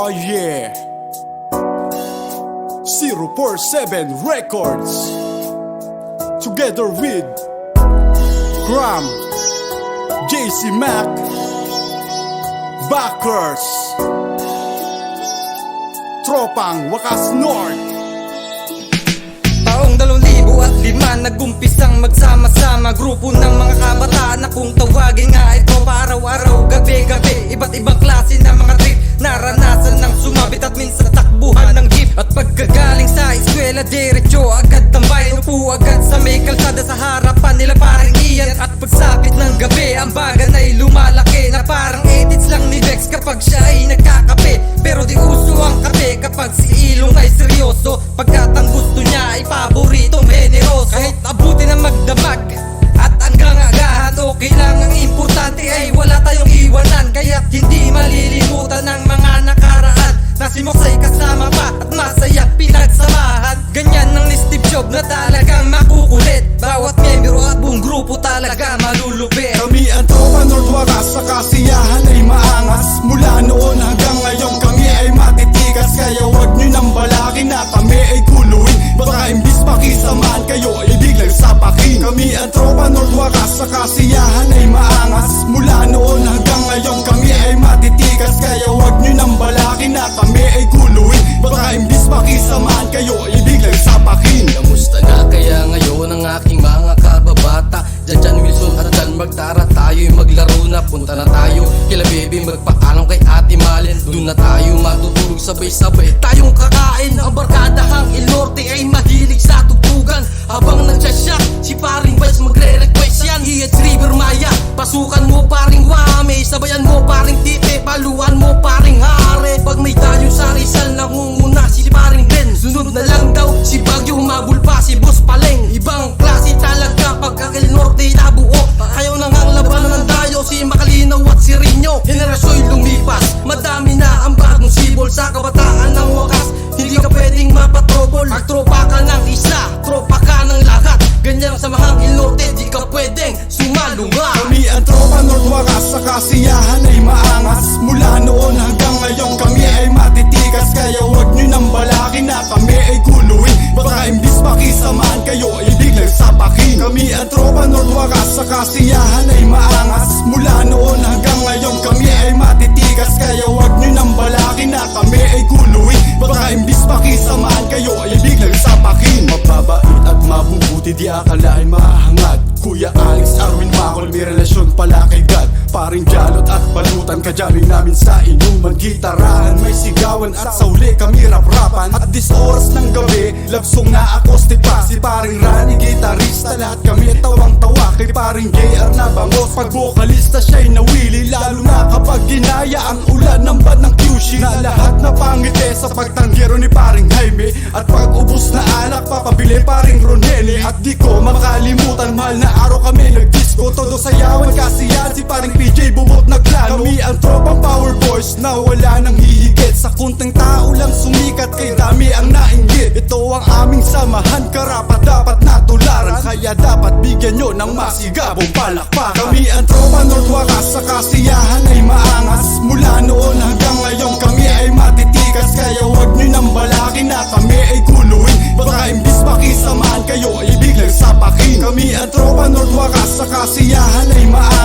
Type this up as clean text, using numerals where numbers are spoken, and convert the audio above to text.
Oh yeah, 047 Records, together with Gram, JC Mac, Backers, Tropang Wakas North. Taong 2005 nag-umpisang magsama-sama, grupo ng mga kabataan na kung tawagin nga ito araw-araw, gabi-gabi. Iba't ibang klase ng mga trip, naranasan ng sumabit at minsan takbuhan ng jeep. At pagkagaling sa eskwela, diretso agad tambay, upo agad sa may kalsada sa harapan nila parang iyan. At pagsapit ng gabi, ang bagan ay lumalaki na parang edits lang ni Vex kapag siya ay nagkakape. Pero di uso ang kape kapag si Ilong ay seryoso, pagkat ang gusto niya ay paboritong generoso. Kahit abuti na magdamag at hanggang agahan, okay lang, ang importante ay wala tayong iwanan. Kaya't hindi malilimutan ng mga nakaraan na si Mox ay kasama pa at masaya pinagsamahan. Ganyan ang ni Steve Jobs na talagang makukulit, bawat membro at buong grupo talaga malulupit. Kami ang tropa North Wakas, sa kasiyahan ay maangas. Mula noon hanggang ngayon kami ay matitikas, kaya wag nyo nang balaki na kami ay kuluin. Baka imbis pakisamaan kayo, ibig lang sapakin. Kami ang tropa North Wakas, sa kasiyahan ay maangas. Mula noon hanggang ngayon kami ay matitikas, kaya wag nyo nang balaki na kami ay kuluin. Baka imbis pakisamaan kayo, ibig lang sapakin. Kamusta na kaya ngayon ang aking mga kababata? Diyan Wilson at Jan magtara, tayo'y maglaro na. Punta na tayo kila baby, magpaalam kay Ate Malin. Doon na tayo matutulog sabay-sabay, tayong kakain. Ang barkadahang Il Norte ay mahilig sa tutugan. Habang nagsasyak, si paring Vice magre-request yan. Hiyat River Maya, pasukan mo paring Wame, sabayan mo paring Tite, paluan mo paring Hare. Pag may tayo sa Rizal, nangunguna si paring Ben. Sunod na lang daw si Baguio, humabol pa si Boss Paleng. Ibang klase talaga pagka Il Norte nabuo. Ayaw na ngang labanan ng dayo, si Makalinaw at si Rino. Henerasyo'y lumipas, madami na ang bagong sibol. Sa kabataan ng wakas, hindi ka pwedeng mapatrobol. Magtropa ka ng isa, tropa ka ng lahat. Ganyan sa mahang Il Norte, di ka pwedeng sumalunga. Kami ang tropa North Wakas, sa kasiyahan ay maangas. Mula noon hanggang ngayon kami ay matitikas, kaya wag nyo nang balaki na kami ay kuluin. Baka imbis pakisamaan kayo, ibig lang sapakin. Kami ang tropa North Wakas, sa kasiyahan ay maangas. Mula noon hanggang ngayon kami ay matitikas, kaya wag nyo nang balaki na kami ay kuluin. Baka imbis pakisamaan kayo, ibig lang sapakin. Mababait at mabubuti, di akalain mahangad. Kuya Alex, Arwin, Makol, may relasyon pala kay God. Paring Jalot at Balutan, kajamming namin sa inuman. Gitarahan, may sigawan at sa uli kami rap-rapan. At dis oras ng gabi, love song na acoustic pa. Si paring Rani, gitarista, lahat kami tawang-tawa. Kay paring JR na bangos, pag vokalista siya'y nawili. Lalo na kapag ginaya ang ulan ng band ng QC, na lahat na pangiti sa pagtanggero ni paring Jaime. At pag ubus na alak, papabili paring Ronelli. At di ko makalimutan, mahal na araw kami nag-disco. Todo sayawan, kasiyahan, si paring PJ bumot nagplano. Kami ang tropang power boys na wala nang hihigit. Sa kunting tao lang sumikat, kay dami ang nainggit. Ito ang aming samahan, karapat dapat natularan. Kaya dapat bigyan nyo ng masigabong palakpakan. Kami ang tropa North Wakas, sa kasiyahan ay maangas. Mula noon hanggang ngayon kami ay matitikas, kaya wag nyo nang balaki na kami ay kuluin. Baka imbis pakisamaan kayo, ibig lang sapakin. Kami ang tropa North Wakas, sa kasiyahan ay maangas.